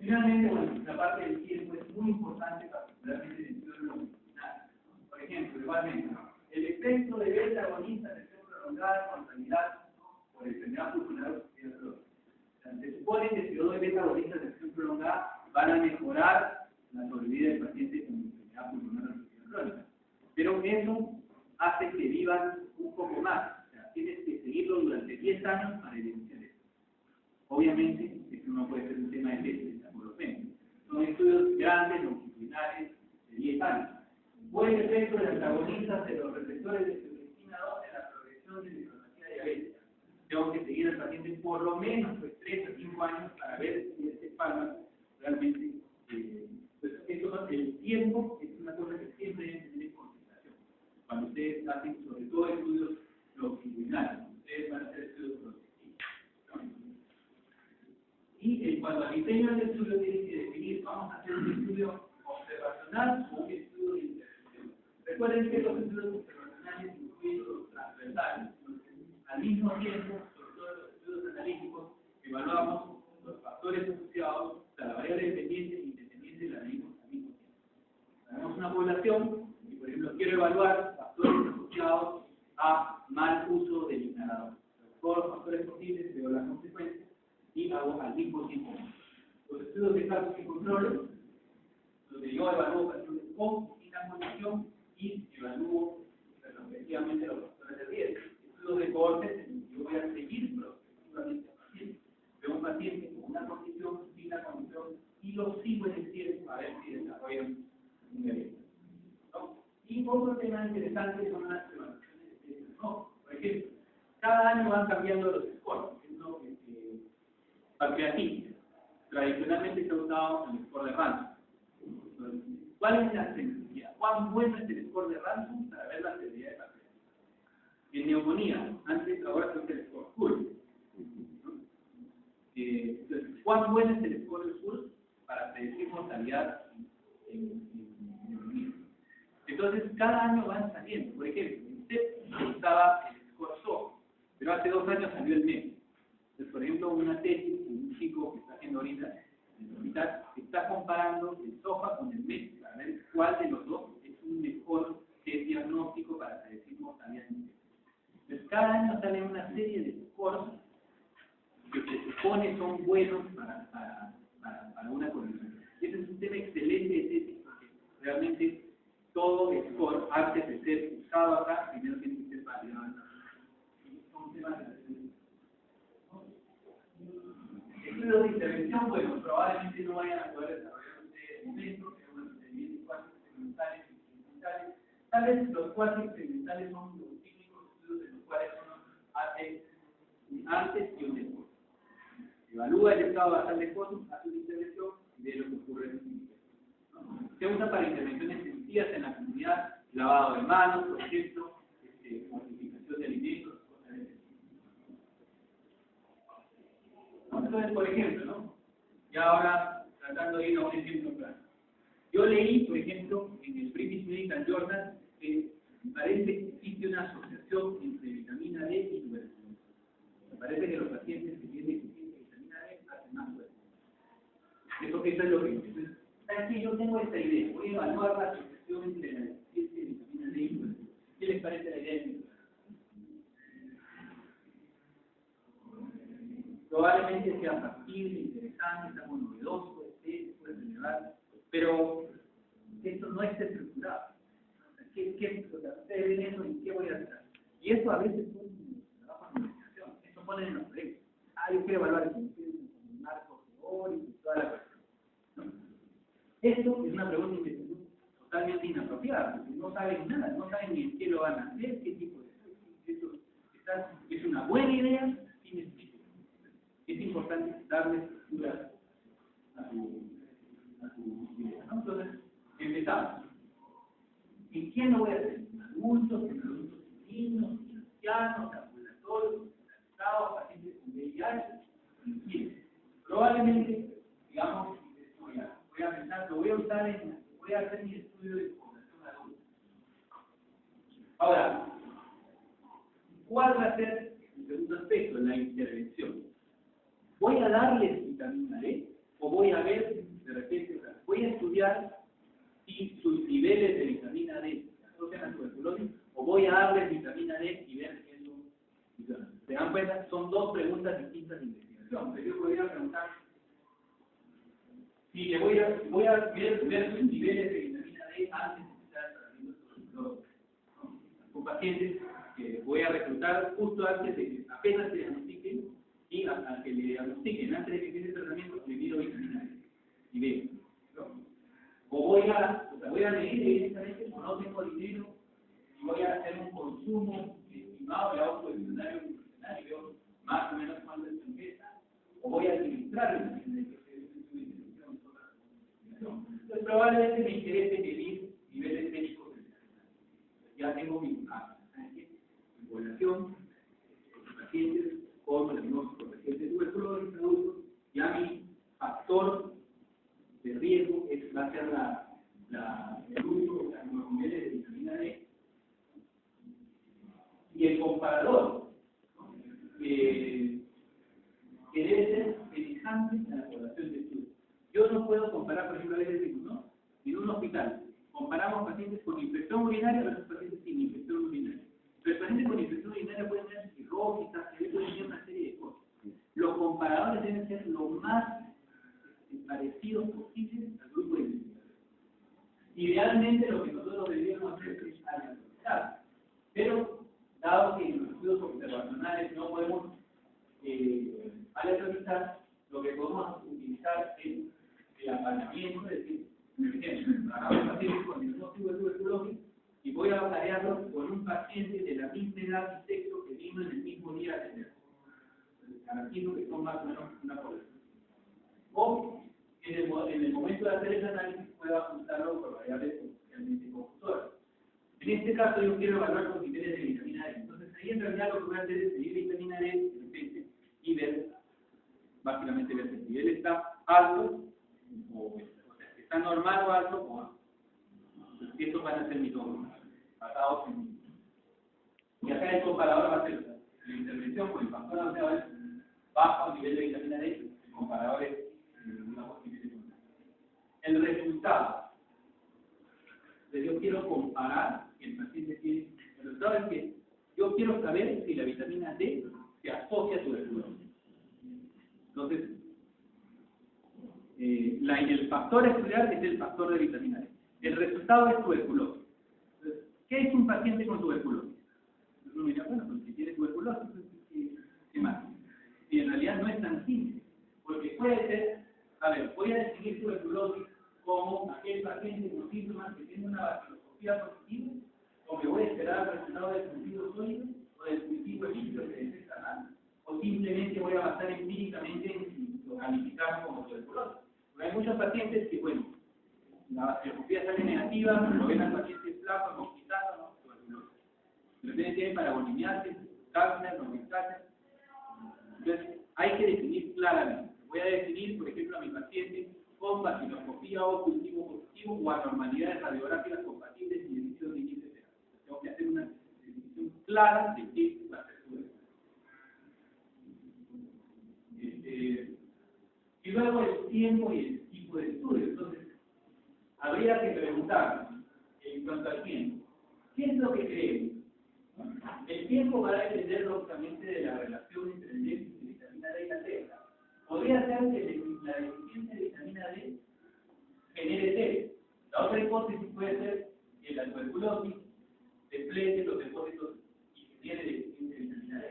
Finalmente, bueno, la parte del tiempo es muy importante, particularmente en el estudio longitudinal. Por ejemplo, igualmente, el efecto de beta agonista de acción prolongada con sanidad por enfermedad pulmonar obstructiva crónica. Se supone que si yo doy beta agonistas de acción prolongada van a mejorar la sobrevida del paciente con enfermedad pulmonar obstructiva crónica. Pero eso hace que vivan un poco más. O sea, tienes que seguirlo durante 10 años para evidenciar eso. Obviamente, esto no puede ser un tema de tesis, por lo menos. Son estudios grandes, longitudinales, de 10 años. Buen efecto de antagonistas de los receptores de fibrotina 2 en la progresión de nefropatía diabética. Tengo que seguir al paciente por lo menos 3 a 5 años para ver si este fármaco realmente. El tiempo es una cosa que siempre deben tener en consideración. Cuando ustedes hacen, sobre todo, estudios longitudinales, ustedes van a hacer estudios prospectivos. Y en cuanto al diseño del estudio, tienen que definir, vamos a hacer un estudio observacional o un estudio de intervención. Recuerden que los estudios observacionales incluyen los transversales. Al mismo tiempo, sobre todo los estudios analíticos, evaluamos los factores asociados, o sea, la variable dependiente e independiente la medimos al mismo tiempo. Tenemos una población y, por ejemplo, quiero evaluar factores asociados a mal uso del inhalador. Todos los factores posibles, veo las consecuencias y hago al mismo tiempo. Los estudios de casos y control, donde yo evalúo pacientes con distinta condición y evalúo respectivamente los factores de riesgo. Estudios de cohortes, yo voy a seguir prospectivamente al paciente. Veo un paciente con una condición, sin la condición, y lo sigo en el tiempo a ver si desarrollan un evento. ¿No? Y otro tema interesante son las evaluaciones de test. ¿No? Por ejemplo, cada año van cambiando los scores. Pancreatitis, tradicionalmente se ha usado el score de Ransom. ¿Cuál es la sensibilidad? ¿Cuán bueno es el score de Ransom para ver la severidad de pancreatitis? En neumonía, antes, ahora se usa el score Curve. ¿Cuán bueno es el score de Curve para predecir mortalidad en neumonía? Entonces, cada año van saliendo. Por ejemplo, usted usaba el score SOF, pero hace 2 años salió el MES. Entonces, por ejemplo, una tesis de un chico que está haciendo ahorita en el hospital está comparando el SOFA con el MES para ver cuál de los dos es un mejor diagnóstico para predecir mortalidad en el. Entonces, cada año sale una serie de scores que se supone son buenos para una condición. Ese es un tema excelente de tesis porque realmente todo el score, antes de ser usado acá, primero tiene que ser validado. Son temas de estudios de intervención, bueno, probablemente no vayan a poder desarrollar ustedes en momento, pero bueno, evidentemente cuasi experimentales y experimentales. Tal vez los cuasi experimentales son los típicos estudios de los cuales uno hace un antes y un después. Evalúa el estado basal de cosas, hace una intervención y ve lo que ocurre en el sitio. ¿No? Se usa para intervenciones sencillas en la comunidad, lavado de manos, por ejemplo, fortificación de alimentos, cosas de ese tipo. Entonces, por ejemplo, ¿no? Y ahora tratando de ir a un ejemplo claro. Yo leí, por ejemplo, en el British Medical Journal que parece que existe una asociación entre vitamina D y tuberculosis. Me parece que los pacientes que tienen deficiencia de vitamina D hacen más fuerte. Eso es lo que dice. ¿Sabes qué? Yo tengo esta idea. Voy a evaluar la asociación entre la deficiencia de vitamina D y tuberculosis. ¿Qué les parece la idea de mi? Probablemente sea factible, interesante, algo novedoso, puede relevar, pero esto no está estructurado. Ustedes ven eso y qué voy a hacer. Y eso a veces es un trabajo de investigación. Eso pone en los proyectos. Yo quiero evaluar el marco teórico y toda la cuestión. ¿No? Esto es una pregunta de investigación totalmente inapropiada, porque no saben nada, no saben ni en qué lo van a hacer, qué tipo de estudio. Es una buena idea sin estudio. Es importante darle estructura a su idea, ¿no? Entonces, empezamos. ¿En quién lo voy a hacer? ¿En adultos, niños, ancianos, ambulatorios, hospitalizados, pacientes con VIH? ¿En quién? Probablemente, digamos, voy a pensar, voy a hacer mi estudio de población adulta. Ahora, ¿cuál va a ser el segundo aspecto? La intervención. ¿Voy a darles vitamina D o voy a ver estudiar si sus niveles de vitamina D se asocian a tuberculosis o voy a darles vitamina D y ver si eso funciona. ¿Se dan cuenta? Son dos preguntas distintas de investigación. Pero yo podría preguntar si le voy a ver sus niveles de vitamina D antes de empezar el tratamiento de tuberculosis. Con pacientes que voy a reclutar justo antes de que apenas se diagnostiquen y hasta que le diagnostiquen antes de que empiece el tratamiento le mido vitamina D y veo, ¿no? O voy a medir evidentemente, o no tengo dinero y voy a hacer un consumo estimado de autodesarrollo nutricional y veo más o menos cuánto es empieza, o voy a administrar vitamina D, que es una institución. Entonces probablemente me interese medir niveles médicos de vitamina D. Ya tengo mi población, los pacientes con diagnóstico reciente de tuberculosis adultos, ya mi factor de riesgo va a ser el uso de los niveles de vitamina D y el comparador, ¿no? Que debe ser semejante a la población de estudio. Yo no puedo comparar, por ejemplo, a veces digo, ¿no? En un hospital comparamos pacientes con infección urinaria versus pacientes sin infección urinaria. Pero el paciente con infección urinaria puede tener cirrosis, puede tener una serie de cosas. Los comparadores deben ser lo más parecidos posibles al grupo de investigación. Idealmente lo que nosotros deberíamos hacer es aleatorizar, pero dado que en los estudios observacionales no podemos aleatorizar, lo que podemos utilizar es el apareamiento, es decir, por ejemplo, agarro un paciente con diagnóstico de tuberculosis y voy a variarlo con un paciente de la misma edad y sexo que vino en el mismo día a tener. Garantizo que son más o menos una población. O en el momento de hacer el análisis puedo ajustarlo por variables potencialmente confusoras. En este caso yo quiero evaluar los niveles de vitamina D. Entonces ahí en realidad lo que voy a hacer es medir vitamina D de repente y ver, básicamente ver si el nivel está alto o sea, si está normal o alto o bajo. Y estos van a ser mis dos basados en. Y acá el comparador va a ser la intervención con el factor alrededor bajo nivel de vitamina D, el comparador es el resultado. Entonces yo quiero comparar que el paciente tiene. El resultado es que yo quiero saber si la vitamina D se asocia a tuberculosis. Entonces, el factor a estudiar es el factor de vitamina D. El resultado es tuberculosis. Entonces, ¿qué es un paciente con tuberculosis? Uno mira, bueno, pues si tiene tuberculosis, ¿qué más? Y en realidad no es tan simple, porque puede ser, a ver, voy a definir tuberculosis como aquel paciente con síntomas que tiene una baciloscopía positiva, o me voy a esperar al resultado del cultivo sólido o del cultivo líquido que detecta nada, o simplemente voy a basar empíricamente en si lo calificamos como tuberculosis. Porque hay muchos pacientes que, bueno, la baciloscopía sale negativa, pero lo ven al paciente flaco, conquistado, ¿no? Tuberculosis. De repente tiene parabolimiasis, cáncer, no cáncer. Entonces, hay que definir claramente. Voy a definir, por ejemplo, a mi paciente con baciloscopía o cultivo positivo o anormalidades radiográficas compatibles y edición de índice terapia. Tengo que hacer una definición clara de qué va a ser su estudio. Y luego el tiempo y el tipo de estudio. Entonces, habría que preguntar, en cuanto al tiempo, ¿qué es lo que creemos? El tiempo va a depender lógicamente de la relación entre el déficit de vitamina D y la T. Podría ser que la deficiencia de vitamina D genere T. La otra hipótesis puede ser que la tuberculosis deplete los depósitos y genere deficiencia de vitamina D.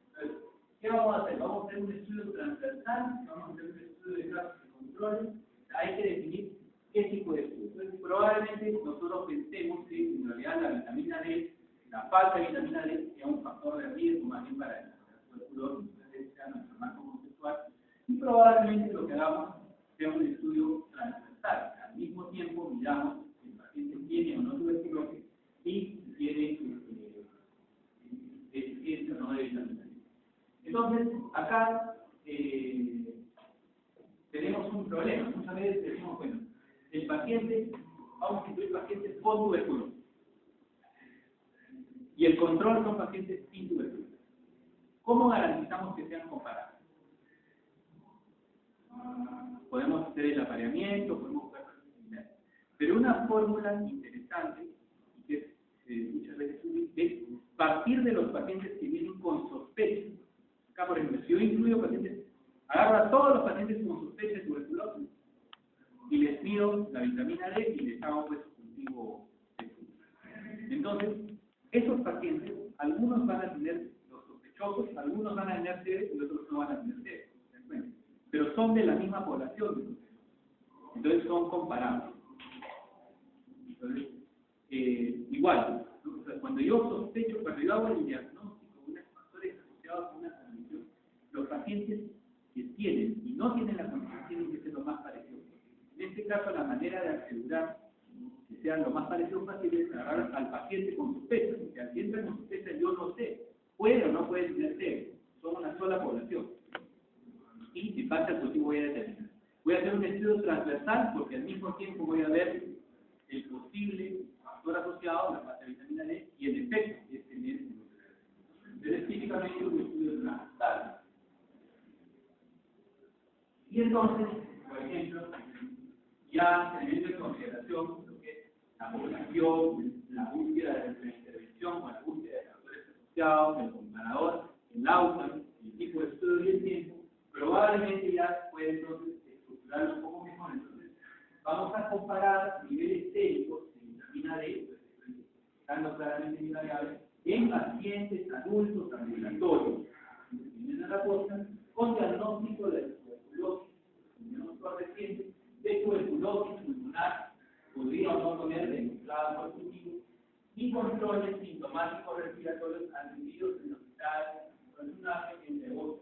Entonces, ¿qué vamos a hacer? Vamos a hacer un estudio transversal, vamos a hacer un estudio de casos de control. Hay que definir qué tipo de estudio. Entonces, probablemente nosotros pensemos que en realidad la vitamina D, la falta de vitamina D, sea un factor de riesgo más bien para la tuberculosis, entonces sea nuestro marco conceptual. Y probablemente lo que hagamos sea un estudio transversal. Al mismo tiempo miramos si el paciente tiene o no tuberculosis y si tiene deficiencia o no de vitamina D. Entonces, acá tenemos un problema. Muchas veces decimos, bueno, el paciente, vamos a incluir pacientes con tuberculosis. Y el control son pacientes sin tuberculosis. ¿Cómo garantizamos que sean comparables? Podemos hacer el apareamiento, podemos buscar similares. Pero una fórmula interesante, que muchas veces es partir de los pacientes que vienen con sospecha. Acá, por ejemplo, si yo incluyo pacientes, agarro a todos los pacientes con sospecha de tuberculosis y les mido la vitamina D y les hago pues cultivo de estudio. Entonces, esos pacientes, algunos van a tener los sospechosos, algunos van a tener TB y otros no van a tener TB. Pero son de la misma población. Entonces son comparables. Entonces, igual, ¿no? O sea, cuando yo sospecho, cuando yo hago el diagnóstico de unos factores asociados a una condición, los pacientes que tienen y no tienen la condición tienen que ser lo más parecidos. En este caso, la manera de asegurar que sean lo más parecidos posible es agarrar al paciente con sospecha, porque al paciente con sospecha yo no sé, puede o no puede tener TB, son una sola población. Y en base al cultivo voy a determinar. Voy a hacer un estudio transversal porque al mismo tiempo voy a ver el posible factor asociado a la falta de vitamina D y el efecto que este tiene. Entonces, típicamente un estudio transversal. Y entonces, por ejemplo, ya teniendo en consideración lo que es la población, la búsqueda de la intervención o la búsqueda de factores asociados, el comparador, el outcome, el tipo de estudio y el tiempo, probablemente ya puede entonces estructurar un poco mejor. Entonces, vamos a comparar niveles séricos de vitamina D, dando claramente mi variable, en pacientes adultos ambulatorios, en la costa, con diagnóstico de tuberculosis, reciente, de tuberculosis pulmonar, podría o no tener demostrado por cultivo, y controles sintomáticos respiratorios admitidos en el hospital, entre otros.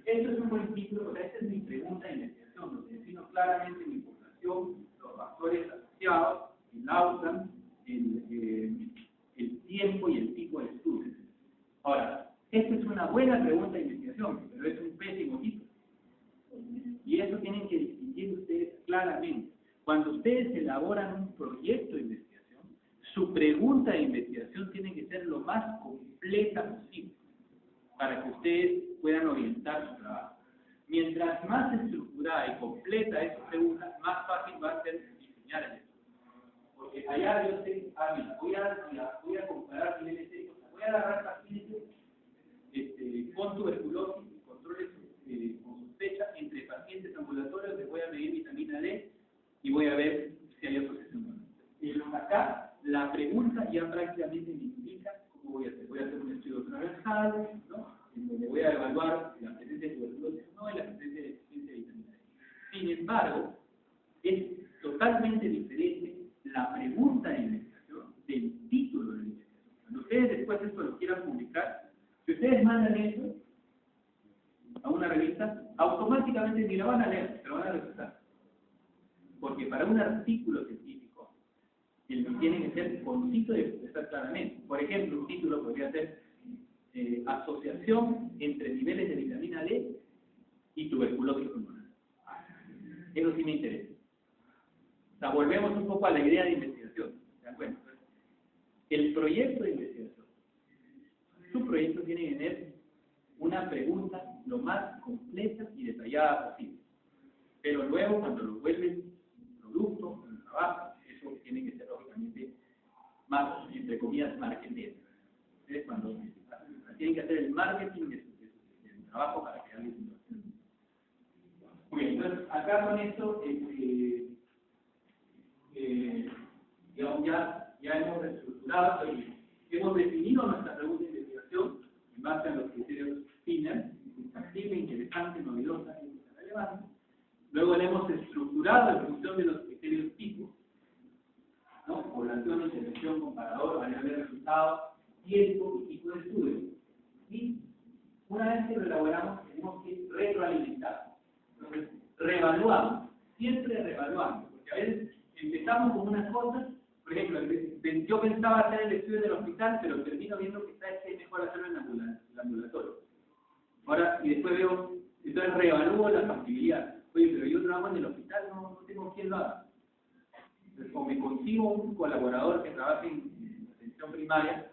Esto es un buen título, porque esta es mi pregunta de investigación, donde defino claramente mi población, los factores asociados, el outcome, el tiempo y el tipo de estudio. Ahora, esta es una buena pregunta de investigación, pero es un pésimo título. Y eso tienen que distinguir ustedes claramente. Cuando ustedes elaboran un proyecto de investigación, su pregunta de investigación tiene que ser lo más completa posible, para que ustedes puedan orientar su trabajo. Mientras más estructurada y completa es su pregunta, más fácil va a ser diseñar el estudio. Porque allá yo sé, mira, voy a comparar niveles de cosas, voy a agarrar pacientes con tuberculosis y controles con sospecha entre pacientes ambulatorios, les voy a medir vitamina D y voy a ver si hay asociación. Acá, la pregunta ya prácticamente me indica cómo voy a hacer. Voy a hacer un estudio transversal, ¿no? En donde voy a evaluar la presencia de tuberculosis o no y la presencia de deficiencia de vitamina D. Sin embargo, es totalmente diferente la pregunta de investigación del título de la investigación. Cuando ustedes después esto lo quieran publicar, si ustedes mandan eso a una revista, automáticamente ni lo van a leer, pero van a rechazar. Porque para un artículo científico, el que tiene que ser conciso y expresar claramente. Por ejemplo, un título podría ser Asociación entre niveles de vitamina D y tuberculosis pulmonar. Eso sí me interesa. O sea, volvemos un poco a la idea de investigación. ¿Se dan cuenta? El proyecto de investigación, su proyecto tiene que tener una pregunta lo más completa y detallada posible. Pero luego, cuando lo vuelven producto, un trabajo, eso tiene que ser lógicamente más, entre comillas, marketing. Es cuando tienen que hacer el marketing del trabajo para crear la información. Muy bien, entonces acá con esto, digamos, ya hemos reestructurado y hemos definido nuestra pregunta de investigación en base a los criterios FINER, factible, interesante, novedosa y relevante. Luego la hemos estructurado en función de los criterios tipo, ¿no? Población, intervención, comparador, variable de resultados, tiempo y tipo de estudio. Y una vez que lo elaboramos, tenemos que retroalimentar. Entonces, reevaluamos, siempre reevaluamos, porque a veces empezamos con unas cosas, por ejemplo, yo pensaba hacer el estudio del hospital, pero termino viendo que es mejor hacerlo en el ambulatorio. Ahora, y después veo, entonces reevalúo la factibilidad. Oye, pero yo trabajo en el hospital, no tengo quien lo haga. Entonces, o me consigo un colaborador que trabaje en atención primaria,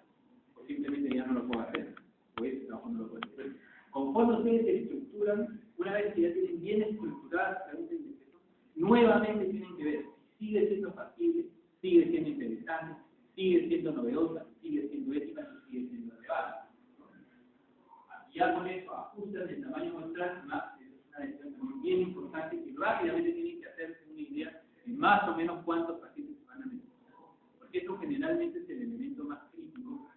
o simplemente ya no lo puedo hacer. O ese trabajo no lo puedo hacer. Conforme ustedes se estructuran, una vez que ya tienen bien estructuradas las preguntas de investigación, nuevamente tienen que ver sigue siendo factible, sigue siendo interesante, sigue siendo novedosa, sigue siendo ética y sigue siendo relevante. Y ya con eso ajustan el tamaño muestral, es una decisión bien importante que rápidamente tienen que hacerse una idea de más o menos cuántos pacientes se van a necesitar. Porque eso generalmente es el elemento más crítico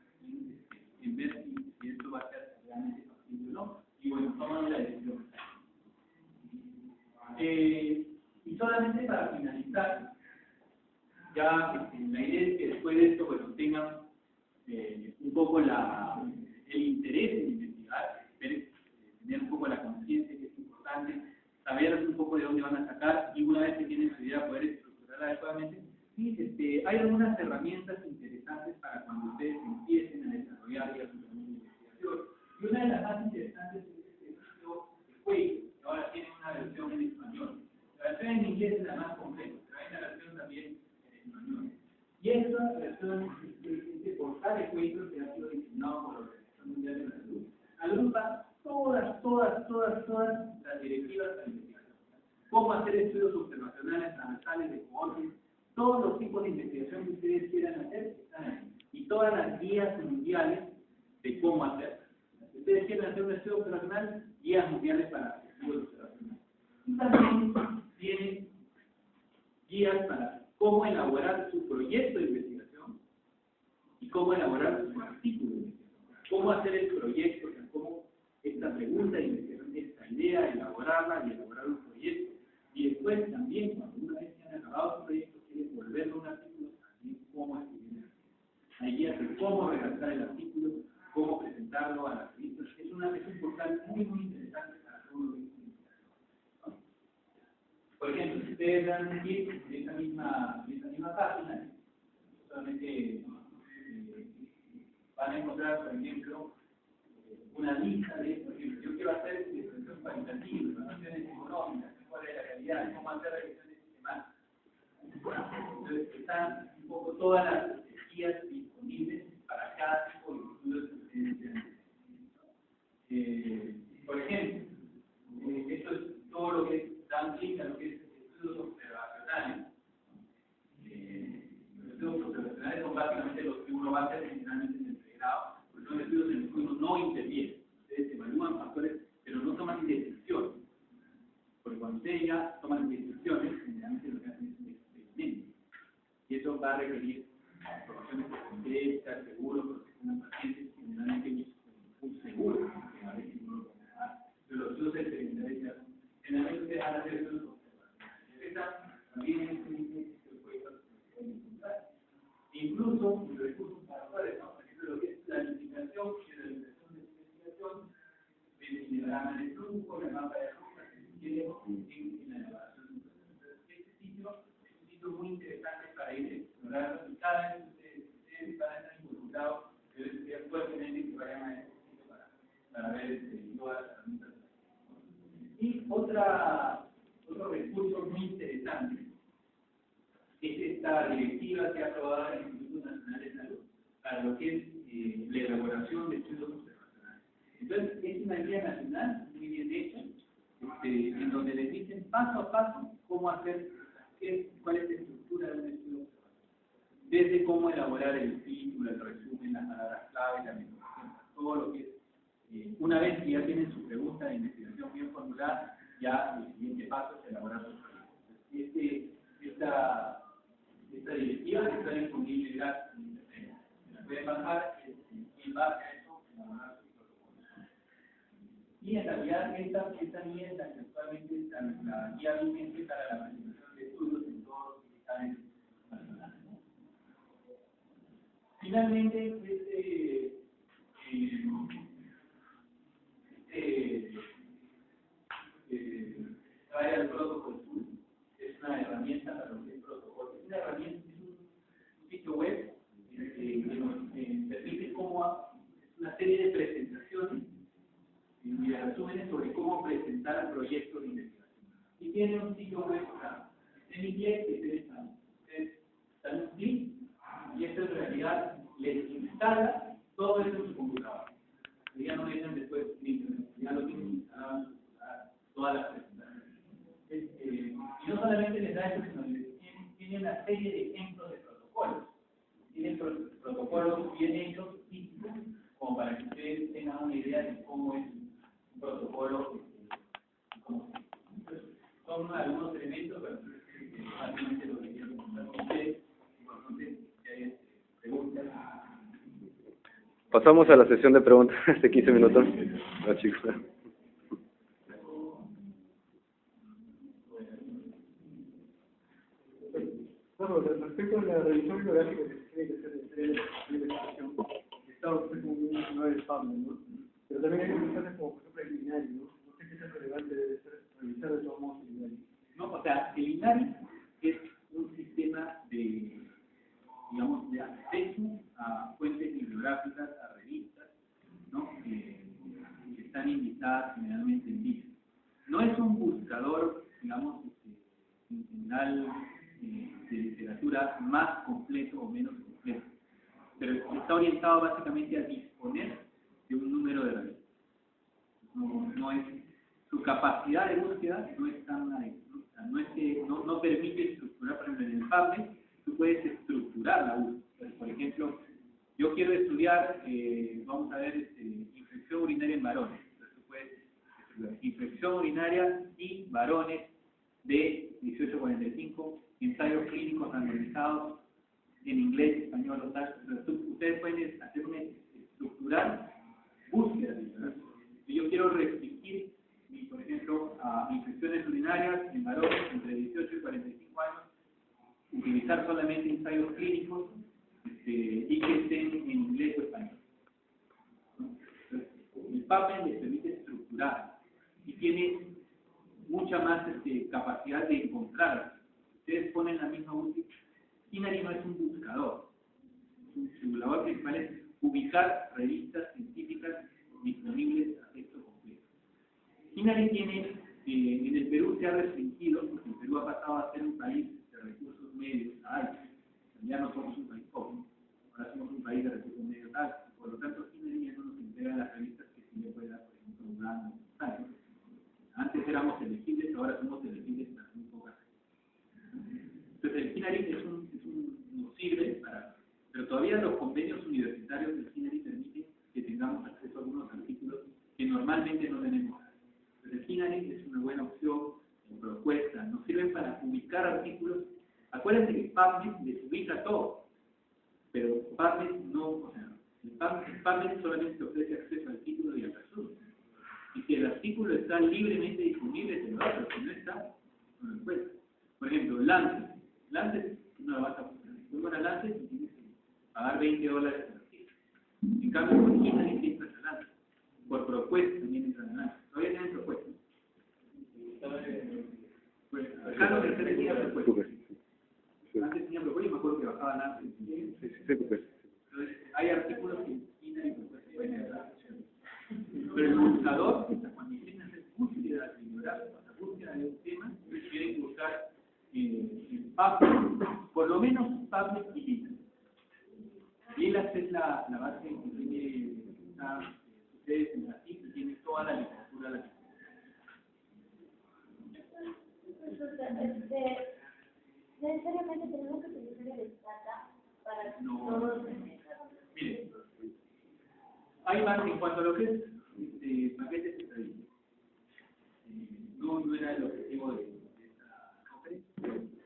en ver si esto va a ser realmente factible o no. Y bueno, toman la decisión. Y solamente para finalizar, ya la idea es que después de esto, bueno, tengan un poco el interés en investigar, tener un poco la conciencia que es importante, saber un poco de dónde van a sacar y una vez que tienen su idea poder estructurarla adecuadamente. Y hay algunas herramientas interesantes para cuando ustedes empiecen a desarrollar ya su camino de investigación. Y una de las más interesantes es el sitio Quake, que ahora tiene una versión en español. La versión en inglés es la más completa, pero hay una versión también en español. Y esta versión, este portal de Quake que ha sido diseñado por la Organización Mundial de la Salud, agrupa todas las directivas de investigación. Cómo hacer estudios observacionales transversales de cohortes, todos los tipos de investigación que ustedes quieran hacer están ahí. Y todas las guías mundiales de cómo hacerlo. Si ustedes quieren hacer un estudio observacional, guías mundiales para estudios observacionales. Y también tienen guías para cómo elaborar su proyecto de investigación y cómo elaborar su artículo de investigación. Cómo hacer el proyecto, o sea, cómo esta pregunta de investigación, esta idea, elaborarla y elaborar un proyecto. Y después también, cuando una vez que han acabado su proyecto, quieren volverlo a un artículo, también cómo escribir el artículo. Hay guías de cómo redactar el artículo, cómo presentarlo a las revistas. Es un portal muy interesante para todos los investigadores, ¿no? Por ejemplo, si ustedes dan un clic en esa misma página, solamente van a encontrar, por ejemplo, una lista de, por ejemplo, yo quiero hacer distribución cualitativa, evaluaciones económicas, cuál es la realidad, cómo hacer revisiones sistemáticas. Entonces, están un poco todas las guías disponibles para cada tipo de estudios que ustedes quieran. Por ejemplo, esto es todo lo que dan clic a lo que es estudios observacionales. Los estudios observacionales son básicamente los que uno va a hacer generalmente en el pregrado, porque son estudios en los que uno no interviene. Ustedes evalúan factores, pero no toman decisiones. Porque cuando ustedes ya toman decisiones, generalmente lo que hacen es un experimento. Y eso va a requerir aprobaciones de contexta, seguros, protección a pacientes, generalmente un seguro, que a veces no lo pueden dar. Pero los estudios experimentales generalmente ustedes van a hacer estudios observacionales. Esta también es un índice que puede encontrar. Incluso los recursos para usuarios, ¿no? Por ejemplo, lo que es planificación y realización de investigación, el diagrama de flujo, la mapa de ruta que se quiere en la elaboración. Este sitio es un sitio muy interesante para ir a explorar y cada vez ustedes van a estar involucrados, deben estudiar fuertemente que vayan a este sitio para ver todas las herramientas. Y otro recurso muy interesante es esta directiva que ha aprobado el Instituto Nacional de Salud para lo que es la elaboración de estudios observacionales. Entonces, es una guía nacional muy bien hecha, en donde les dicen paso a paso cómo hacer, cuál es la estructura de un estudio observacional. Desde cómo elaborar el título, el resumen, las palabras clave, la metodología, todo lo que es. Una vez que ya tienen su pregunta de investigación bien formulada, ya el siguiente paso es elaborar su proyecto. Esta directiva está disponible gratis en internet. Se la pueden bajar y en base a eso elaborar su protocolo. Y en realidad esta guía es la que actualmente es la guía vigente para la presentación de estudios en todos los hospitales nacionales. Finalmente, trae al protocolo. Es una herramienta para lo que es protocolo. Es una herramienta, es un sitio web que nos permite una serie de presentaciones y de resúmenes sobre cómo presentar proyectos de investigación. Y tiene un sitio web en inglés que ustedes dan un clic y esto en realidad les instala todo eso en su computadora. Ya no dejan después ya lo tienen instalado en su computadora, todas las presentaciones. Y no solamente les da eso, sino les tiene tiene una serie de ejemplos de protocolos. Tienen protocolos bien hechos, típicos, como para que ustedes tengan una idea de cómo es un protocolo. Entonces, son algunos elementos, pero básicamente lo que quiero comentar con ustedes. Entonces, si hay preguntas. Pasamos a la sesión de preguntas de 15 minutos. No, chicos. Bueno, respecto a la revisión bibliográfica que se tiene que hacer de la investigación, está usted como un no es Pablo, ¿no? Pero también hay revisiones como por ejemplo el INARI, ¿no? No sé qué tan relevante debe ser revisar de todos modos el INARI. No, o sea, el INARI es un sistema de, digamos, de acceso a fuentes bibliográficas, a revistas, ¿no? Que están invitadas generalmente en línea. No es un buscador, digamos, en general de literatura más completo o menos completo, pero está orientado básicamente a disponer de un número de revistas. No es, su capacidad de búsqueda no es tan adecuada, no permite estructurar. Por ejemplo, en el PubMed tú puedes estructurar la búsqueda. Por ejemplo, yo quiero estudiar, vamos a ver, infección urinaria en varones. Entonces tú puedes estudiar infección urinaria y varones de 18 a 45, ensayos clínicos randomizados en inglés, español o tal. Ustedes pueden hacer una estructurar búsqueda. Si yo quiero restringir, por ejemplo, a infecciones urinarias en varones entre 18 y 45 años, utilizar solamente ensayos clínicos y que estén en inglés o español. Entonces, el PubMed les permite estructurar y tiene mucha más capacidad de encontrar. Ustedes ponen la misma búsqueda. INARI no es un buscador. Su labor principal es ubicar revistas científicas disponibles a texto completo. INARI tiene, en el Perú se ha restringido, porque el Perú ha pasado a ser un país de recursos medios altos. Ya no somos un país pobre, ahora somos un país de recursos medios altos. Por lo tanto, INARI ya no nos entrega las revistas que sí le puede dar, por ejemplo, un gran año. Antes éramos elegibles, ahora somos elegibles para muy pocas. Entonces, el INARI nos sirve para, pero todavía los convenios universitarios del INARI permiten que tengamos acceso a algunos artículos que normalmente no tenemos. Entonces, el INARI es una buena opción, propuesta, nos sirven para ubicar artículos. Acuérdense que PubMed les ubica todo, pero PubMed no, o sea, el PubMed solamente ofrece acceso al título y al resumen. Y si el artículo está libremente disponible, te lo da, pero si no está, no lo encuentras. Por ejemplo, Lancet no lo vas a buscar. Tú vas a Lancet y tienes que pagar $20 por artículo. En cambio, por INARI sí entras a Lancet. Por propuesta también entras a Lancet. Todavía tienen propuestas. Pues, acá no se tenía propuestas. Antes tenía propuestas y me acuerdo que bajaba Lancet. Entonces, hay artículos que INARI pueden entrar. Pero el buscador, cuando quieren hacer búsqueda bibliográfica, la búsqueda de un tema, tienen que usar el PubMed, por lo menos PubMed y LILAS. LILAS es la base que tiene ustedes en la TIC y tiene toda la literatura la necesariamente tenemos que utilizar el data para todos los mercados. Miren, hay más en cuanto a lo que es paquetes de estadística. No era el objetivo de esta conferencia.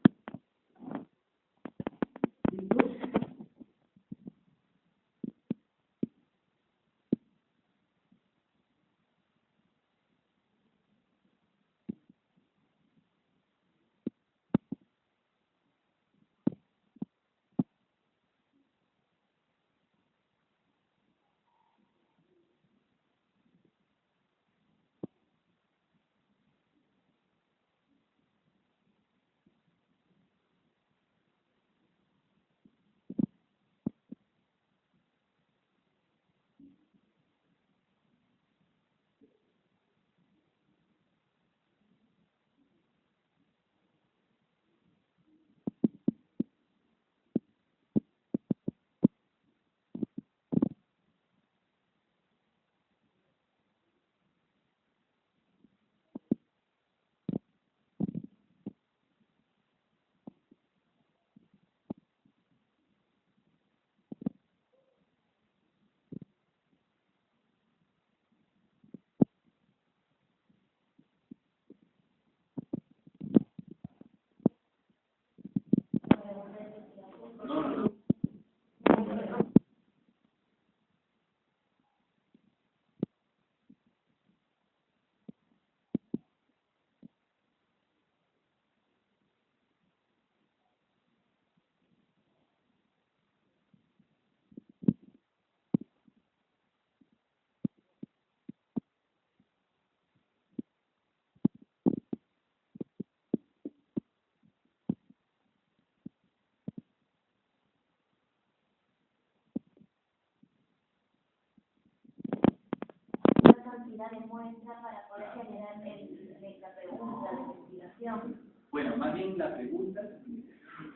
cantidad de muestras para poder generar la pregunta, la investigación? Bueno, más bien la pregunta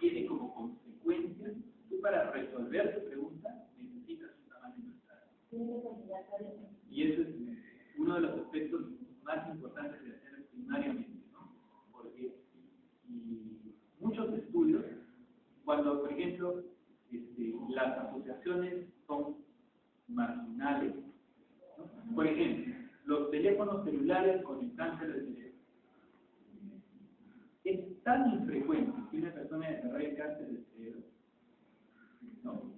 tiene como consecuencia, tú para resolver tu pregunta necesitas un tamaño muestral. Y eso es uno de los aspectos más importantes de hacer primariamente, ¿no? Porque muchos estudios, cuando por ejemplo las asociaciones son marginales, ¿no? Por ejemplo, los teléfonos celulares con el cáncer del cerebro. Es tan infrecuente que una persona desarrolle cáncer del cerebro, ¿no?,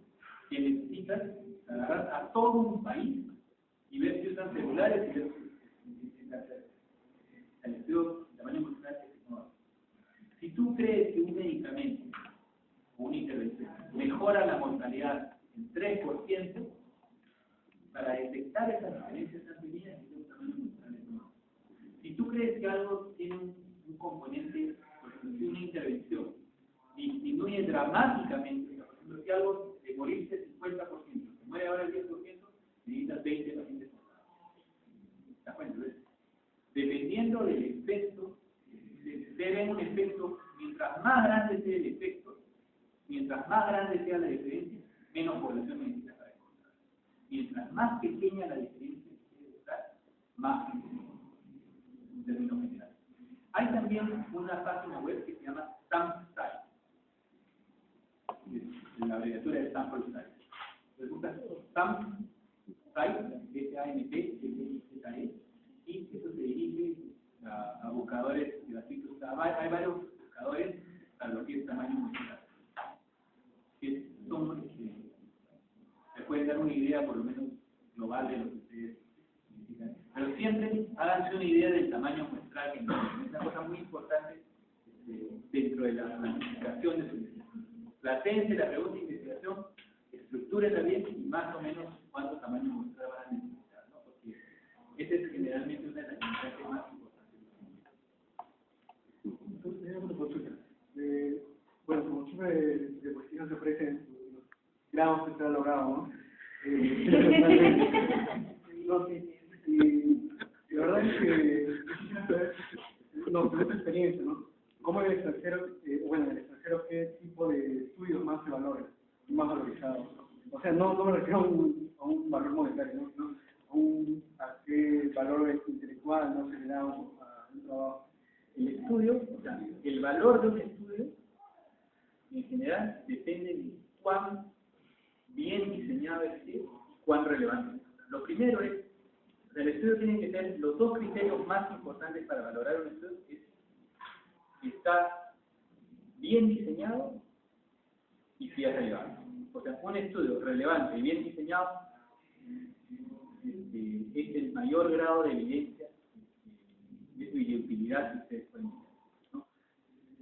que necesitas agarrar a todo un país y ver si usan celulares y ver si cáncer. El estudio de tamaño muestral es enorme. Si tú crees que un medicamento o una intervención mejora la mortalidad en 3%, para detectar esas diferencias tan pequeñas es un tamaño muestral enorme. Si tú crees que algo tiene un componente, por ejemplo, una intervención, disminuye dramáticamente, por ejemplo, si algo de morirse 50%, se muere ahora el 10%, necesitas 20 pacientes por cada. ¿Te das cuenta? Dependiendo del efecto, se ve un efecto, mientras más grande sea el efecto, mientras más grande sea la diferencia, menos población necesita para encontrar. Mientras más pequeña la diferencia que buscar, más en términos generales. Hay también una página web que se llama SampSite. La abreviatura de Sample Size. Resulta SampSite, S-A-M-P-S-I-Z-E, y eso se dirige a buscadores gratuitos. Hay varios buscadores para lo que es tamaño muestral. Se puede dar una idea por lo menos global de lo que ustedes necesitan. Pero siempre háganse una idea del tamaño muestral, que es una cosa muy importante dentro de la planificación de su investigación. Plantéense la pregunta de investigación, estructúrenla bien y más o menos cuánto tamaño muestral van a necesitar, ¿no? Porque esa es generalmente una de las instancias más importantes. Entonces, tengo una consulta. Bueno, como siempre de cuestiones se ofrecen los gramos que se han logrado, ¿no? No, sí, la verdad es que no, de esta experiencia, ¿no? ¿Cómo en el extranjero, en el extranjero, qué tipo de estudios más se valoran, más valorizados? O sea, no me refiero a un valor monetario, ¿no? A qué valor intelectual no se le da a un trabajo. El estudio, o sea, el valor de un estudio, en general, depende de cuán bien diseñado esté y cuán relevante. Lo primero es, el estudio tiene que tener los dos criterios más importantes para valorar un estudio, es si está bien diseñado y si es relevante. O sea, un estudio relevante y bien diseñado es el mayor grado de evidencia y de utilidad que ustedes pueden tener, ¿no?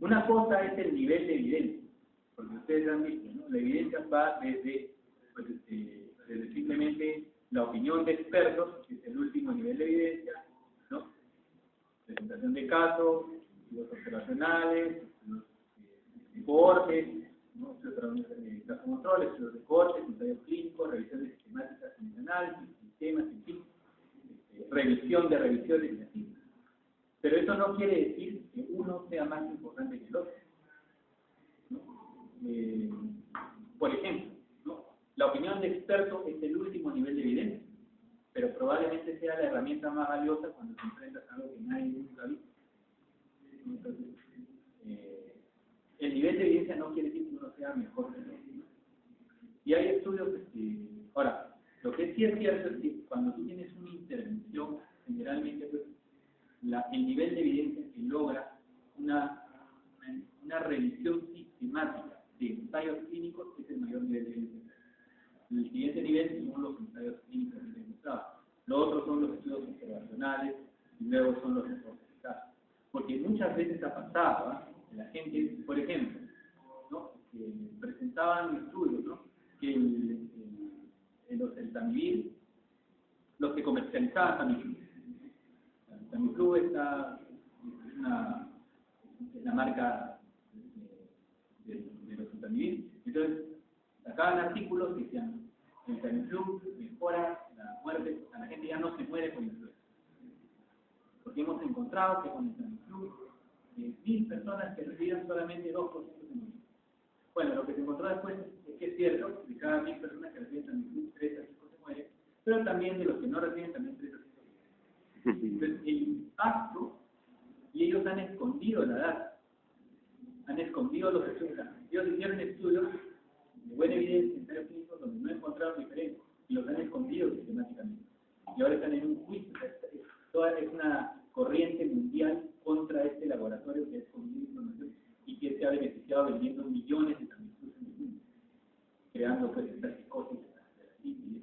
Una cosa es el nivel de evidencia, porque ustedes han visto, ¿no? La evidencia va desde simplemente la opinión de expertos, que es el último nivel de evidencia, ¿no? Presentación de casos, estudios observacionales, los cohortes, ¿no? Casos controles, estudios de cohortes, ensayos clínicos, revisiones sistemáticas y análisis, sistemas, en fin, revisión de revisiones y así. Pero eso no quiere decir que uno sea más importante que el otro, ¿no? Por ejemplo, ¿no? La opinión de expertos es el último nivel de evidencia, pero probablemente sea la herramienta más valiosa cuando te enfrentas a algo que nadie nunca ha visto. Entonces, el nivel de evidencia no quiere decir que uno sea mejor que el otro, ¿no? Y hay estudios ahora, lo que sí es cierto es que cuando tú tienes una intervención, generalmente pues, el nivel de evidencia que logra una revisión sistemática de ensayos clínicos es el mayor nivel de evidencia. El siguiente nivel son los ensayos clínicos que demostrados. Los otros son los estudios observacionales y luego son los reportes de casos. Porque muchas veces ha pasado, ¿eh? La gente, por ejemplo, ¿no? Que presentaban estudios, ¿no? Que el Tamiflu, los que comercializaban Tamiflu. Tamiflu es la marca de los Tamiflu. Entonces, sacaban artículos que decían el Tamiflu mejora la muerte, a la gente ya no se muere con influenza. que hemos encontrado que con el Tamiflu, 1000 personas que recibían solamente 2% de inmunidad. Bueno, lo que se encontró después es que es cierto, de cada 1000 personas que reciben Tamiflu, 3 a 5 se mueren, pero también de los que no reciben, también 3 a 5 se mueren. Entonces, el impacto, y ellos han escondido la data, han escondido los estudios. Ellos hicieron estudios de buena evidencia en ensayos clínicos donde no encontraron diferencia, y los han escondido sistemáticamente. Y ahora están en un juicio. Es una corriente mundial contra este laboratorio que ha escondido información y que se ha beneficiado vendiendo millones de Tamiflu en el mundo, creando pues esta psicosis de la psiquis.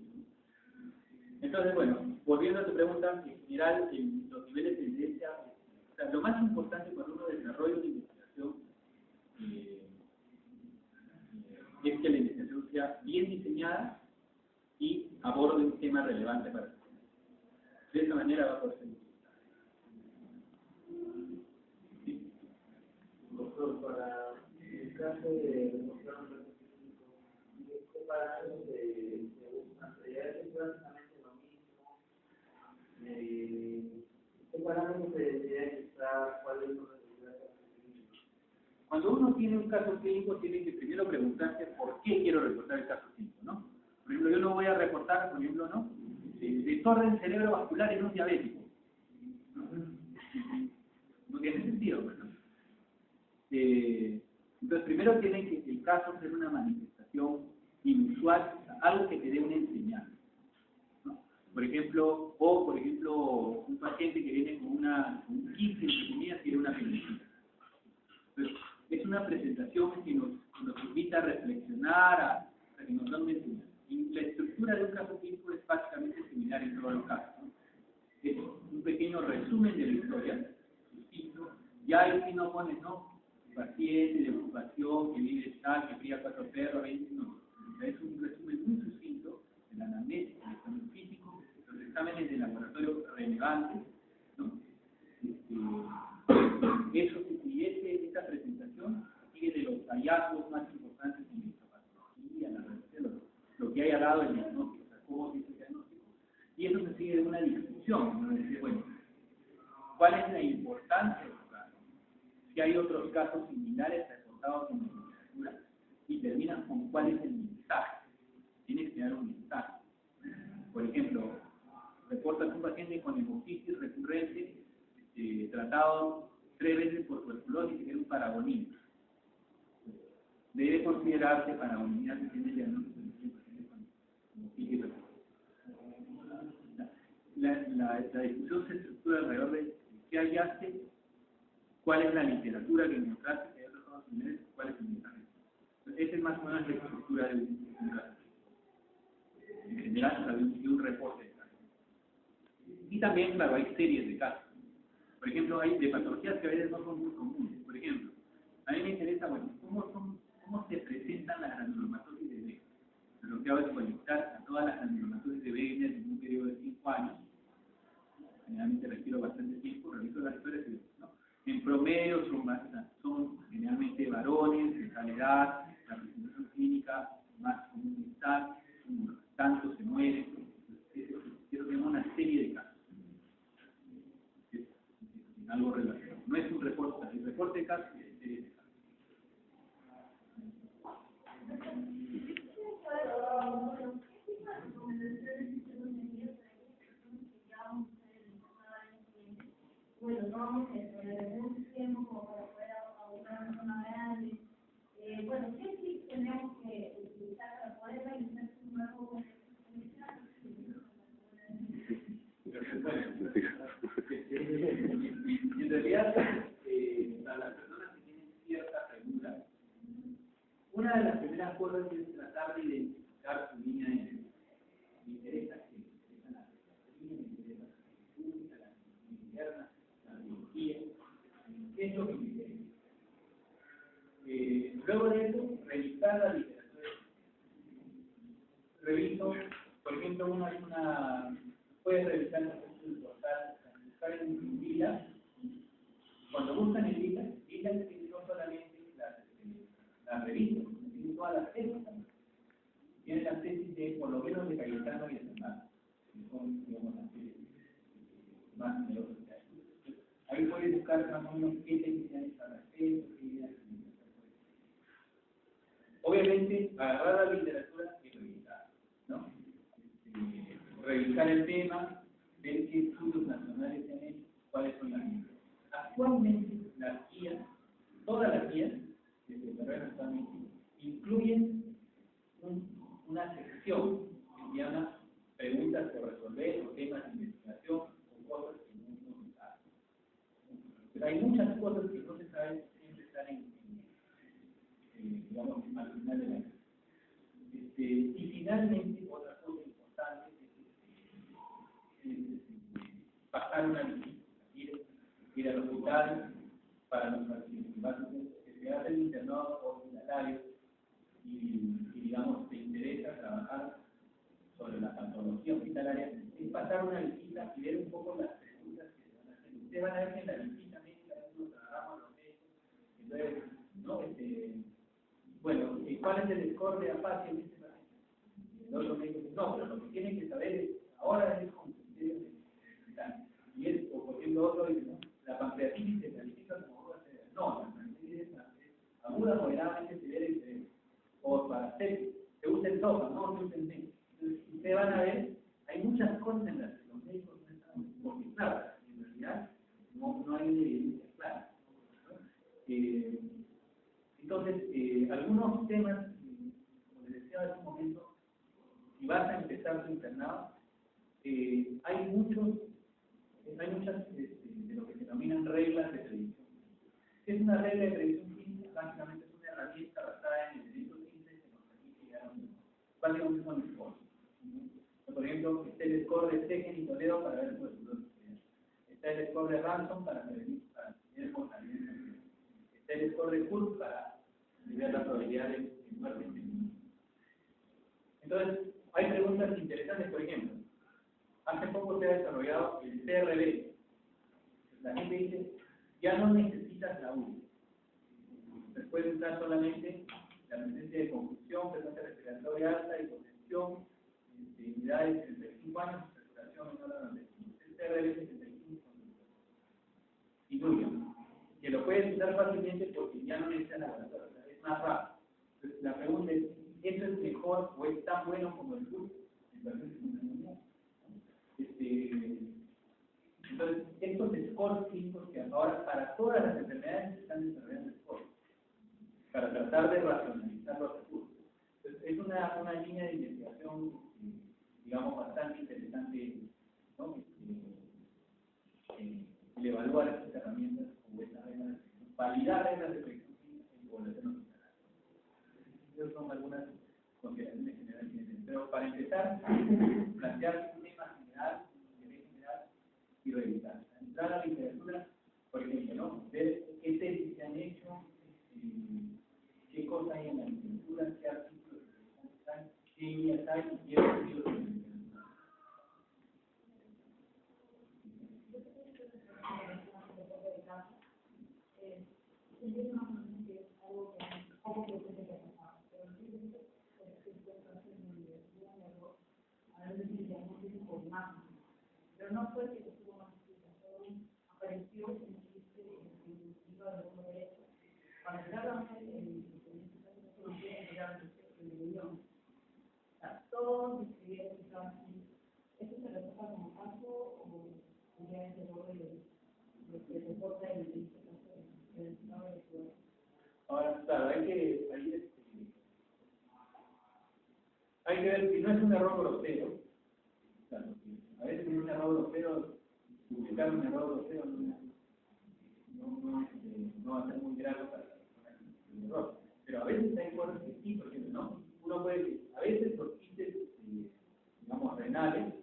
Entonces, bueno, volviendo a tu pregunta, en general, los niveles de evidencia, o sea, lo más importante cuando uno desarrolla una investigación es que la investigación sea bien diseñada y aborde un tema relevante para el tema. De esa manera va a poder ser utilizada. ¿Sí? Doctor, para el caso de demostrar un reto clínico, ¿qué parámetros de uso material es prácticamente lo mismo? ¿Qué parámetros se deberían usar? ¿Cuál es el resultado del caso clínico? Cuando uno tiene un caso clínico, tiene que primero preguntarse por qué quiero reportar el caso clínico, ¿no? Por ejemplo, yo no voy a reportar, por ejemplo, ¿no? Desorden cerebrovascular en un diabético. No tiene sentido, ¿no? Entonces, primero tiene que el caso ser una manifestación inusual, algo que te dé una enseñanza, ¿no? Por ejemplo, un paciente que viene con un 15 de comida tiene una apendicitis. Entonces, es una presentación que nos invita a reflexionar, a que nos da una enseñanza. Y la estructura de un caso clínico es básicamente similar en todos los casos, ¿no? Es un pequeño resumen de la historia, sucinto, ya ahí si no pones, ¿no? Paciente de ocupación, que vive tal, que cría 4 perros, 20, no. Es un resumen muy sucinto de la anamnesis, del examen físico, los exámenes de laboratorio relevantes, ¿no? Esta presentación sigue de los hallazgos más importantes en histopatología, la relación, lo que haya dado el diagnóstico, o sea, cómo se hizo el diagnóstico, y eso se sigue de una discusión, ¿no? Decir, bueno, ¿cuál es la importancia de su caso? Si hay otros casos similares reportados en la literatura, y terminan con cuál es el mensaje. Tienes que dar un mensaje. Por ejemplo, reportas un paciente con hemoptisis recurrente, tratado 3 veces por tuberculosis y tiene un paragonía. Debe considerarse paragonía si tiene el diagnóstico de un paciente con hemoptisis recurrente. La discusión se estructura alrededor de qué hallaste, cuál es la literatura que encontraste, que hay otros casos similares, cuál es el mensaje. Esa es más o menos la estructura de un caso. En general, de un reporte de casos. Y también, claro, hay series de casos. Por ejemplo, hay de patologías que a veces no son muy comunes. Por ejemplo, a mí me interesa, bueno, cómo se presentan las granulomatosis de B. Lo que hago es conectar a todas las granulomatosis de B en un periodo de 5 años. Generalmente requiero bastante tiempo, reviso las historias, ¿no? En promedio son generalmente varones, de tal edad, la presentación clínica más común está, tanto se muere. Quiero tener una serie de casos. Algo relacionado. No es un reporte, el reporte de casos es serie de casos. Bueno, no vamos a tener mucho tiempo como para poder abordar una zona grande. Bueno, ¿qué tips tenemos que utilizar para poder realizar un nuevo En realidad, para las personas que tienen cierta regular, una de las primeras cosas es tratar de identificar su línea de negocio. Me interesa que me interesa la psiquiatría, me interesa la pública, la medicina interna, la biología, ¿qué es lo que me interesa? Luego de eso, revisar la literatura. Reviso, por ejemplo, puedes revisar el portal, buscar en Lila. Cuando buscan en Lila tiene no solamente las revistas, tiene todas las tesis también. Tiene las tesis de, por lo menos, de Cayetano y de Semana, que son, digamos, las tesis más numerosas que hay. buscar más o menos qué técnicas hay al respecto, qué ideas hay. Obviamente, agarrar la literatura y revisar, ¿no? Revisar el tema, ver qué estudios nacionales se han hecho, cuáles son las guías. Actualmente, las guías, todas las guías, desde el terreno actualmente, incluyen una sección que se llama preguntas por resolver o temas de investigación o cosas que no se saben. Pero hay muchas cosas que no se saben, siempre están digamos, al final de la vida. Y finalmente, otra cosa importante es pasar una visita, ir al hospital para los participantes que se hacen internados hospitalarios y, digamos, te interesa trabajar sobre la patología hospitalaria, es pasar una visita y ver un poco las preguntas que se van a hacer. Ustedes van a ver que en la visita médica nosotros trabajamos los médicos, entonces, ¿no? Bueno, ¿cuál es el score de afasia en este paciente? El otro médico dice, no, pero lo que tienen que saber es, ahora es con criterios de tal. Y es, o por ejemplo, otro dice, ¿no? La pancreatitis se califica como aguda severa. No, la pancreatitis es aguda, moderadamente severa y severa. O para sepsis, se usa el topa, no se usa el médico. Entonces, ustedes van a ver, hay muchas cosas en las que los médicos no están, porque claro, en realidad no hay una evidencia clara. Entonces, algunos temas, como les decía hace un momento, si vas a empezar tu internado, hay muchas de lo que se denominan reglas de predicción. ¿Qué es una regla de predicción clínica? Básicamente es una herramienta basada en el derecho simple que nos permite llegar a un score. Básicamente son scores. Por ejemplo, está el score de Stegen y Toledo para ver tuberculosis. Está el score de Ransom para prevenir mortalidad. Está el score de Kurz para ver la probabilidad de muerte. Entonces, hay preguntas interesantes, por ejemplo, hace poco se ha desarrollado el CRB. La gente dice, ya no necesitas la UCI. Se puede usar solamente la presencia de confusión, frecuencia respiratoria alta, hipotensión, edades de 35 años, saturación menor a 95. El CRB 75 y Nuria, que lo puedes usar fácilmente porque ya no necesitas laboratorio, o sea, es más rápido. Entonces, la pregunta es, ¿eso es mejor o es tan bueno como el curso? Entonces, estos scores clínicos que ahora para todas las enfermedades están desarrollando scores para tratar de racionalizar los recursos. Entonces, es una línea de investigación, digamos, bastante interesante, ¿no? El evaluar estas herramientas o estas reglas, validar reglas de predicción clínica en población hospitalaria. Esas son algunas consideraciones generales. Pero para empezar, plantear un tema general, un interés general y revisar. Entrar a la literatura, por ejemplo, ¿no? Ver qué tesis se han hecho, qué cosas hay en la literatura, qué artículos hay, qué guías hay y qué estudios hay. Pero no fue que tuvo una explicación, apareció en el libro de los derechos. Para llegar a hacer el guión, todos escribieron que estaban así. ¿Esto se reporta como caso o ya es el error de lo que reporta el estado de ciudad? Ahora, claro, hay que ver si no es un error grosero. Claro, a veces es un error grosero, publicar un error grosero no va a ser muy grave para la persona que el error. Pero a veces hay cosas que sí, por ejemplo, ¿no? Uno puede, a veces los quistes, digamos, renales,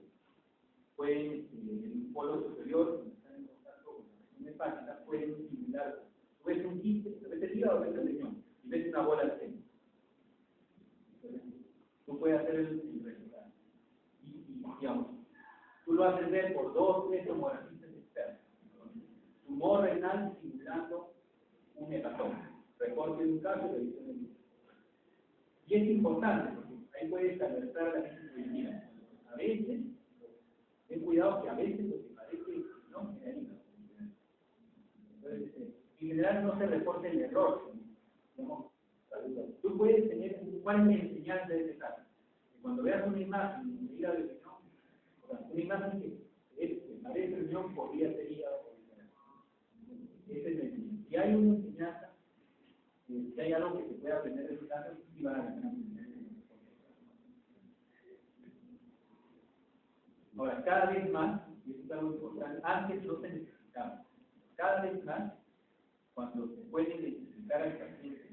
pueden, en un polo superior, cuando están en contacto con la región hepática, pueden simular, tú ves un quiste, a veces el hígado, a veces el riñón, y ves una bola de seno. Tú puedes hacer el resultado. Y, digamos, tú lo haces ver por 2 o 3 tomografistas externos. Tumor renal simulando un hepatoma. Reporte de un caso y revisión del mismo. Y es importante, porque ahí puedes alertar a la gente que mira. A veces, ten cuidado que a veces lo que parece no es hígado. general no se reporta el error. ¿No? Tú puedes tener, ¿cuál es la enseñanza de este caso? Que cuando veas una imagen, una imagen que parece reunión, podría ser hígado. Esa es la enseñanza. Si hay una enseñanza, si hay algo que se pueda aprender de esos casos, sí van a ganar. Ahora, cada vez más, y esto es algo importante, antes no se necesitaba. Cada vez más, cuando se puede identificar al paciente,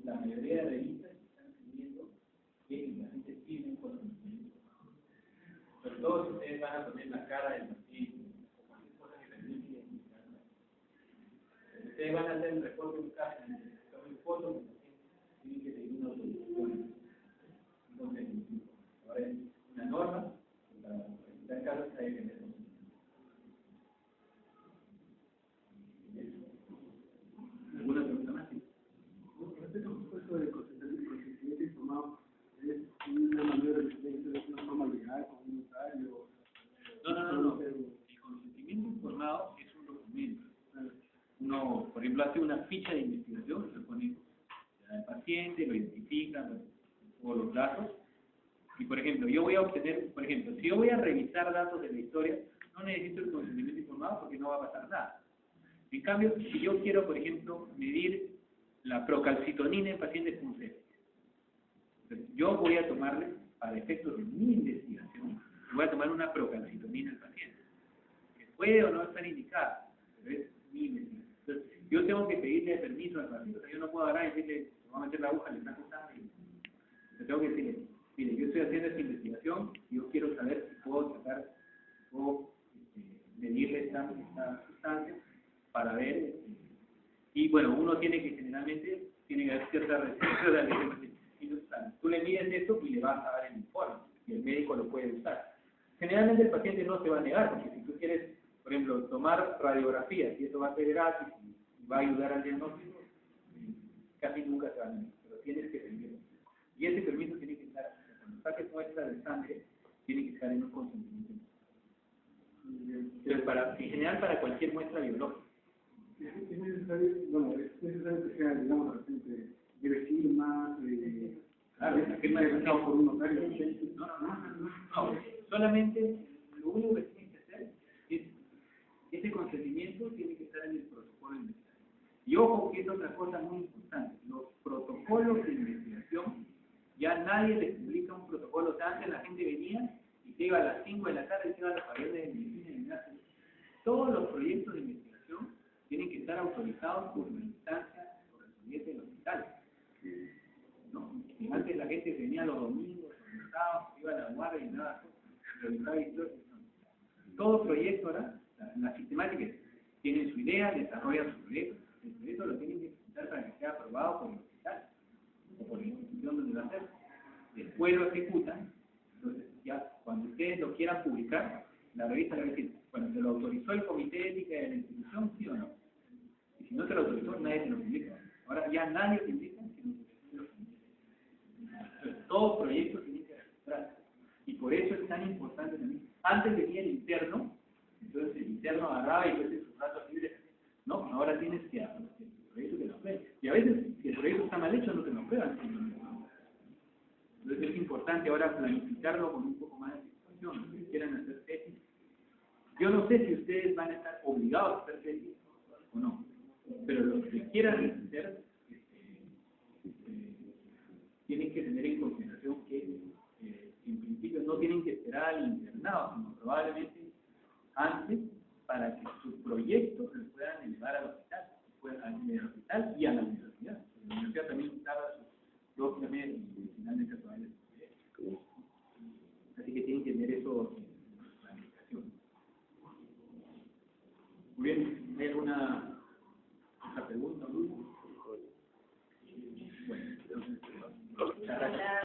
la mayoría de revistas están pidiendo que el paciente firme un consentimiento. Sobre todo si ustedes van a poner la cara del paciente o cualquier cosa que permite identificar. Ustedes van a hacer el reporte de un caso, tomen fotos, tienen que seguir una solución. Entonces, ahora es una norma para presentar casos que hay que tener. ¿Alguna pregunta más? Respecto del consentimiento informado, ¿es una manera de una forma legal con un notario? No. El consentimiento informado es un documento. Uno, por ejemplo, hace una ficha de investigación, se pone al paciente, lo identifica, o los datos. Y, por ejemplo, yo voy a obtener, por ejemplo, si yo voy a revisar datos de la historia, no necesito el consentimiento informado porque no va a pasar nada. En cambio, si yo quiero, por ejemplo, medir la procalcitonina en pacientes con sepsis, yo voy a tomarle, para efectos de mi investigación, voy a tomar una procalcitonina al paciente, que puede o no estar indicada, pero es mi investigación. Entonces, yo tengo que pedirle permiso al paciente, o sea, yo no puedo agarrar y decirle, me voy a meter la aguja, le saco sangre. Yo tengo que decirle, mire, yo estoy haciendo esta investigación y yo quiero saber si puedo sacar, puedo medirle esta sustancia para ver, y bueno, uno tiene que generalmente, tiene que haber ciertas restricciones, tú le mides esto y le vas a dar el informe, y el médico lo puede usar. Generalmente el paciente no se va a negar, porque si tú quieres, por ejemplo, tomar radiografías, y eso va a ser gratis, y va a ayudar al diagnóstico, casi nunca se va a negar, pero tienes que pedirlo. Y ese permiso tiene que estar, cuando saques muestras de sangre, tiene que estar en un consentimiento. Entonces, en general, para cualquier muestra biológica. Es necesario, bueno, es necesario que sea, digamos, de repente, debe firma, Claro, la firma de por un notario. No, solamente lo único que tienes que hacer es, ese consentimiento tiene que estar en el protocolo de investigación. Y ojo, que es otra cosa muy importante, los protocolos de investigación, ya nadie les publica un protocolo. O sea, antes la gente venía y se iba a las 5 de la tarde y se iba a los pabellones de medicina y enlace. Todos los proyectos de investigación tienen que estar autorizados por la instancia correspondiente del hospital. ¿No? Y antes la gente venía los domingos, los sábados, iba a la guardia y nada, realizaba historias. Todo proyecto ahora, la sistemática es, tienen su idea, desarrollan su proyecto. El proyecto lo tienen que presentar para que sea aprobado por el hospital o por la institución donde lo hacen. Después lo ejecutan. Entonces, ya cuando ustedes lo quieran publicar, la revista le va a decir, bueno, ¿se lo autorizó el comité de ética de la institución, sí o no? Y si no se lo autorizó, nadie se lo publica. Ahora ya nadie publica si no se lo publica. Entonces, todo proyecto tiene que registrarse. Y por eso es tan importante también. Antes venía el interno, entonces el interno agarraba y entonces sus ratos libres. No, ahora tienes que hacer el proyecto que lo prueben. Y a veces, si el proyecto está mal hecho, no te lo prueban. Entonces es importante ahora planificarlo con un poco más de anticipación. Si quieran hacer tesis, yo no sé si ustedes van a estar obligados a hacer tesis o no, pero los que quieran hacer, tienen que tener en consideración que en principio no tienen que esperar al internado, sino probablemente antes para que su proyecto lo puedan elevar al hospital, y a la universidad. La universidad también tarda sus 2 meses y finalmente aprobar el proyecto. Así que tienen que tener eso en planificación. Muy bien, ¿hay alguna